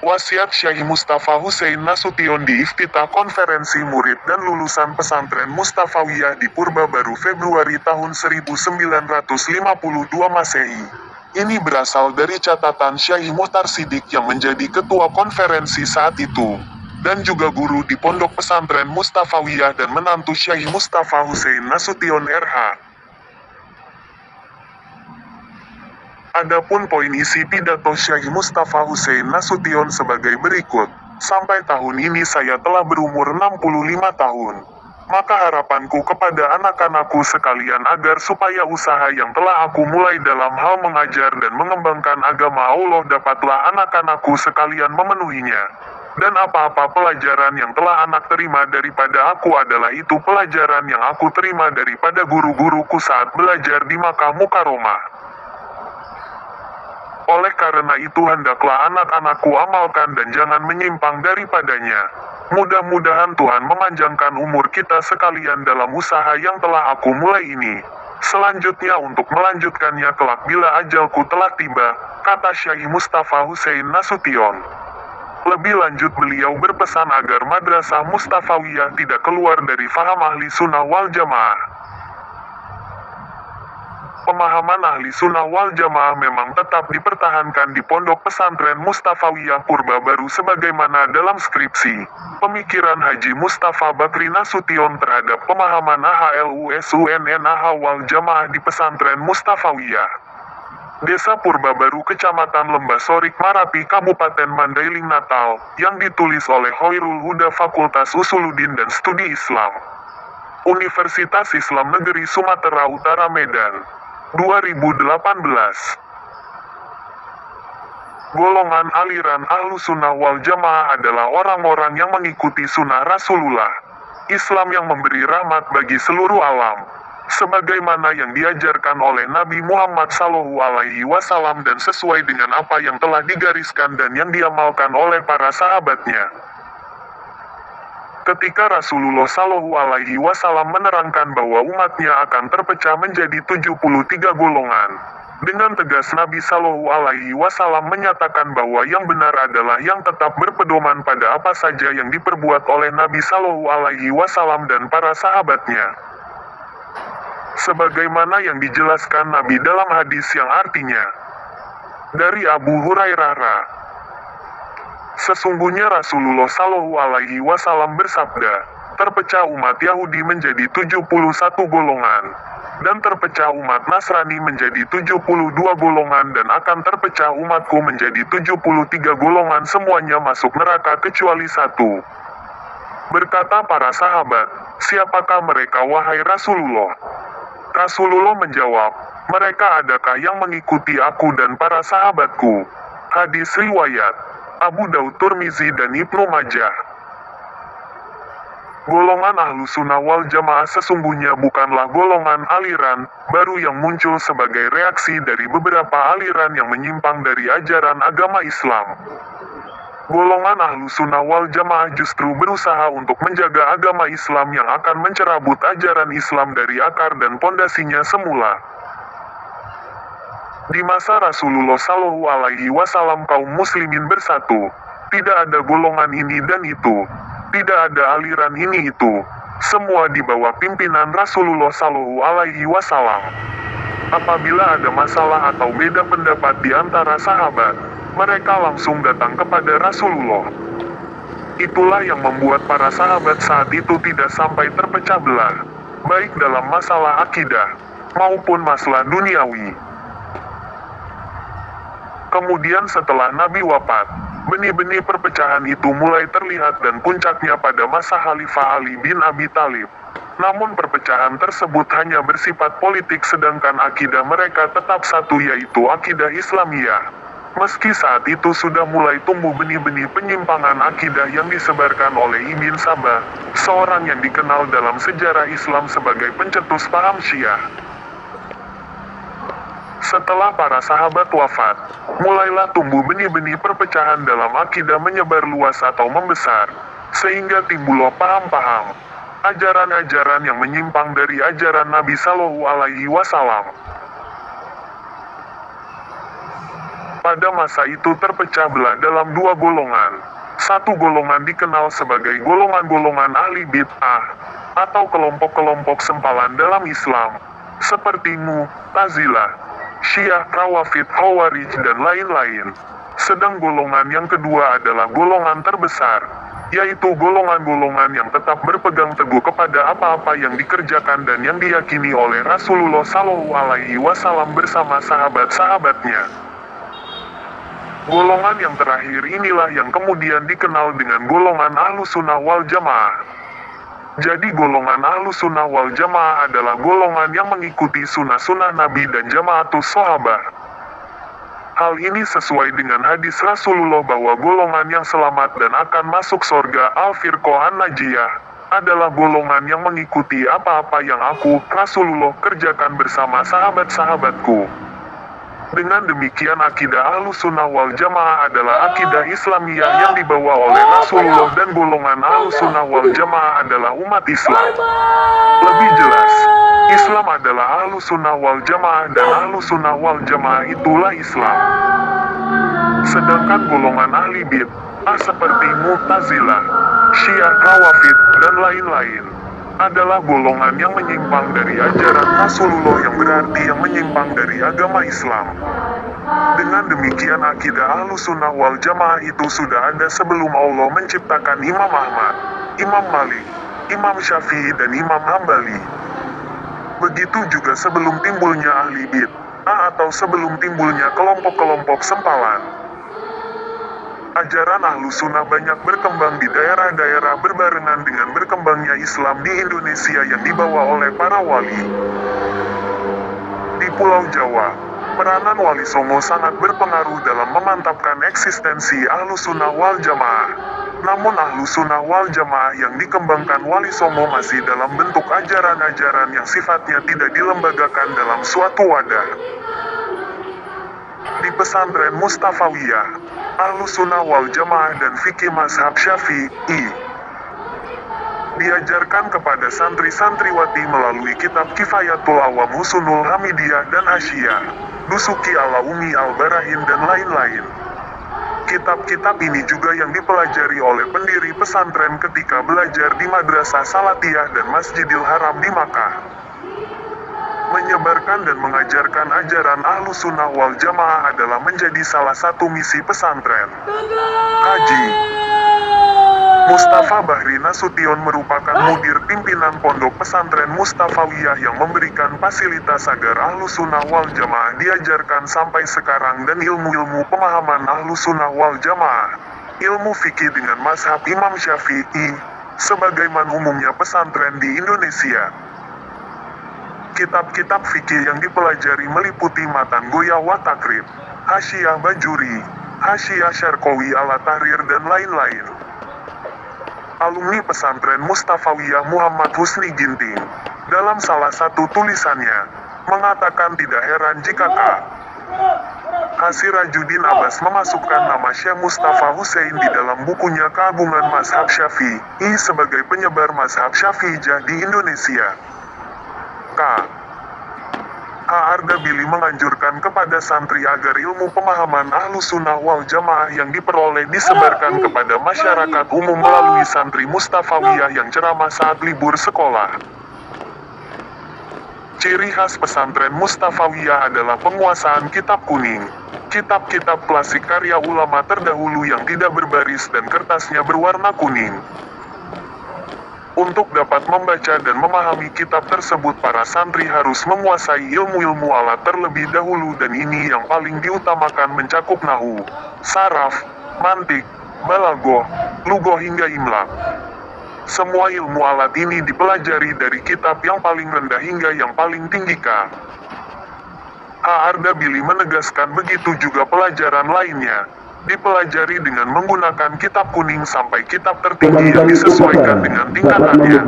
Wasiat Syekh Mustafa Hussein Nasution di Iftitah Konferensi Murid dan Lulusan Pesantren Mustafawiyah di Purba Baru Februari tahun 1952 Masehi. Ini berasal dari catatan Syekh Muhtar Sidik yang menjadi ketua konferensi saat itu, dan juga guru di Pondok Pesantren Mustafawiyah dan menantu Syekh Mustafa Hussein Nasution RH. Adapun poin isi pidato Syekh Mustafa Hussein Nasution sebagai berikut. Sampai tahun ini saya telah berumur 65 tahun. Maka harapanku kepada anak-anakku sekalian agar supaya usaha yang telah aku mulai dalam hal mengajar dan mengembangkan agama Allah dapatlah anak-anakku sekalian memenuhinya. Dan apa-apa pelajaran yang telah anak terima daripada aku adalah itu pelajaran yang aku terima daripada guru-guruku saat belajar di Makkah Mukarramah. Oleh karena itu hendaklah anak-anakku amalkan dan jangan menyimpang daripadanya. Mudah-mudahan Tuhan memanjangkan umur kita sekalian dalam usaha yang telah aku mulai ini. Selanjutnya untuk melanjutkannya kelak bila ajalku telah tiba, kata Syekh Mustafa Hussein Nasution. Lebih lanjut beliau berpesan agar Madrasah Mustafawiyah tidak keluar dari faham ahli sunnah wal jamaah. Pemahaman ahli sunnah wal jamaah memang tetap dipertahankan di Pondok Pesantren Mustafawiyah Purba Baru sebagaimana dalam skripsi pemikiran Haji Mustafa Bakri Nasution terhadap pemahaman AHLUSUNNAH wal jamaah di Pesantren Mustafawiyah. Desa Purba Baru Kecamatan Lembah Sorik Marapi Kabupaten Mandailing Natal, yang ditulis oleh Khairul Huda Fakultas Usuluddin dan Studi Islam Universitas Islam Negeri Sumatera Utara Medan 2018. Golongan aliran Ahlussunnah wal Jamaah adalah orang-orang yang mengikuti sunnah Rasulullah, Islam yang memberi rahmat bagi seluruh alam, sebagaimana yang diajarkan oleh Nabi Muhammad SAW dan sesuai dengan apa yang telah digariskan dan yang diamalkan oleh para sahabatnya. Ketika Rasulullah SAW menerangkan bahwa umatnya akan terpecah menjadi 73 golongan, dengan tegas Nabi SAW menyatakan bahwa yang benar adalah yang tetap berpedoman pada apa saja yang diperbuat oleh Nabi SAW dan para sahabatnya. Sebagaimana yang dijelaskan Nabi dalam hadis yang artinya, dari Abu Hurairah, sesungguhnya Rasulullah SAW bersabda, terpecah umat Yahudi menjadi 71 golongan, dan terpecah umat Nasrani menjadi 72 golongan dan akan terpecah umatku menjadi 73 golongan semuanya masuk neraka kecuali satu. Berkata para sahabat, siapakah mereka wahai Rasulullah? Rasulullah menjawab, mereka adakah yang mengikuti aku dan para sahabatku? Hadis riwayat Abu Daud, Turmizi dan Ibnu Majah. Golongan Ahlussunnah wal Jamaah sesungguhnya bukanlah golongan aliran baru yang muncul sebagai reaksi dari beberapa aliran yang menyimpang dari ajaran agama Islam. Golongan Ahlussunnah wal Jamaah justru berusaha untuk menjaga agama Islam yang akan mencerabut ajaran Islam dari akar dan pondasinya semula. Di masa Rasulullah SAW kaum muslimin bersatu. Tidak ada golongan ini dan itu. Tidak ada aliran ini itu. Semua di bawah pimpinan Rasulullah SAW. Apabila ada masalah atau beda pendapat di antara sahabat, mereka langsung datang kepada Rasulullah. Itulah yang membuat para sahabat saat itu tidak sampai terpecah belah, baik dalam masalah akidah maupun masalah duniawi. Kemudian setelah Nabi wafat, benih-benih perpecahan itu mulai terlihat dan puncaknya pada masa Khalifah Ali bin Abi Thalib. Namun perpecahan tersebut hanya bersifat politik sedangkan akidah mereka tetap satu yaitu akidah Islamiyah. Meski saat itu sudah mulai tumbuh benih-benih penyimpangan akidah yang disebarkan oleh Ibn Sabah, seorang yang dikenal dalam sejarah Islam sebagai pencetus paham Syiah. Setelah para sahabat wafat, mulailah tumbuh benih-benih perpecahan dalam akidah menyebar luas atau membesar, sehingga timbullah paham-paham, ajaran-ajaran yang menyimpang dari ajaran Nabi SAW. pada masa itu terpecah belah dalam dua golongan. Satu golongan dikenal sebagai golongan-golongan ahli bid'ah, atau kelompok-kelompok sempalan dalam Islam, seperti Mu'tazilah, Syiah, Rawafid, Khawarij, dan lain-lain. Sedang golongan yang kedua adalah golongan terbesar, yaitu golongan-golongan yang tetap berpegang teguh kepada apa-apa yang dikerjakan dan yang diyakini oleh Rasulullah SAW bersama sahabat-sahabatnya. Golongan yang terakhir inilah yang kemudian dikenal dengan golongan Ahlussunnah wal Jamaah. Jadi golongan Ahlussunnah wal Jamaah adalah golongan yang mengikuti sunnah-sunnah Nabi dan Jamaatus Sahabah. Hal ini sesuai dengan hadis Rasulullah bahwa golongan yang selamat dan akan masuk surga Al-Firqah An-Najiyah adalah golongan yang mengikuti apa-apa yang aku, Rasulullah, kerjakan bersama sahabat-sahabatku. Dengan demikian akidah Ahlussunnah wal Jamaah adalah akidah Islamiyah yang dibawa oleh Rasulullah dan golongan Ahlussunnah wal Jamaah adalah umat Islam. Lebih jelas, Islam adalah Ahlussunnah wal Jamaah dan Ahlussunnah wal Jamaah itulah Islam. Sedangkan golongan ahli bid'ah seperti Mu'tazilah, Syiah, Rawafid, dan lain-lain adalah golongan yang menyimpang dari ajaran Rasulullah, yang berarti yang menyimpang dari agama Islam. Dengan demikian akidah Ahlussunnah wal Jamaah itu sudah ada sebelum Allah menciptakan Imam Ahmad, Imam Malik, Imam Syafi'i, dan Imam Hambali. Begitu juga sebelum timbulnya ahli bid'ah atau sebelum timbulnya kelompok-kelompok sempalan. Ajaran Ahlussunnah banyak berkembang di daerah-daerah berbarengan dengan berkembangnya Islam di Indonesia yang dibawa oleh para wali. Di Pulau Jawa, peranan Wali Songo sangat berpengaruh dalam memantapkan eksistensi Ahlussunnah wal Jamaah. Namun Ahlussunnah wal Jamaah yang dikembangkan Wali Songo masih dalam bentuk ajaran-ajaran yang sifatnya tidak dilembagakan dalam suatu wadah. Di pesantren Mustafawiyah, Ahlussunnah wal Jamaah dan fikih mazhab Syafi'i diajarkan kepada santri-santriwati melalui kitab Kifayatul Awam, Husnul Hamidiyah dan Hasyiyah, Dusuki ala Umi al-Barahin, dan lain-lain. Kitab-kitab ini juga yang dipelajari oleh pendiri pesantren ketika belajar di Madrasah Salatiyah dan Masjidil Haram di Makkah. Menyebarkan dan mengajarkan ajaran Ahlussunnah wal Jamaah adalah menjadi salah satu misi pesantren. Haji Mustafa Bahri Nasution merupakan mudir pimpinan pondok pesantren Mustafawiyah yang memberikan fasilitas agar Ahlussunnah wal Jamaah diajarkan sampai sekarang, dan ilmu-ilmu pemahaman Ahlussunnah wal Jamaah, ilmu fikih dengan mazhab Imam Syafi'i, sebagaimana umumnya pesantren di Indonesia. Kitab-kitab fikih yang dipelajari meliputi Matan Goya wa Takrib, Hasyiyah Bajuri, Hasyiyah Syarqawi ala Tahrir, dan lain-lain. Alumni pesantren Mustafawiyah Muhammad Husni Ginting, dalam salah satu tulisannya, mengatakan tidak heran jika Sirajuddin Abbas memasukkan nama Syekh Mustafa Hussein di dalam bukunya Keagungan Mazhab Syafi'i sebagai penyebar mazhab Syafi'iyah di Indonesia. Ardabili menganjurkan kepada santri agar ilmu pemahaman Ahlussunnah wal Jamaah yang diperoleh disebarkan kepada masyarakat umum melalui santri Mustafawiyah yang ceramah saat libur sekolah. Ciri khas pesantren Mustafawiyah adalah penguasaan kitab kuning, kitab-kitab klasik karya ulama terdahulu yang tidak berbaris dan kertasnya berwarna kuning. Untuk dapat membaca dan memahami kitab tersebut, para santri harus menguasai ilmu-ilmu alat terlebih dahulu, dan ini yang paling diutamakan mencakup nahu, saraf, mantik, balaghah, lughah hingga imla. Semua ilmu alat ini dipelajari dari kitab yang paling rendah hingga yang paling tinggi. Ardabili menegaskan begitu juga pelajaran lainnya dipelajari dengan menggunakan kitab kuning sampai kitab tertinggi yang disesuaikan dengan tingkatannya.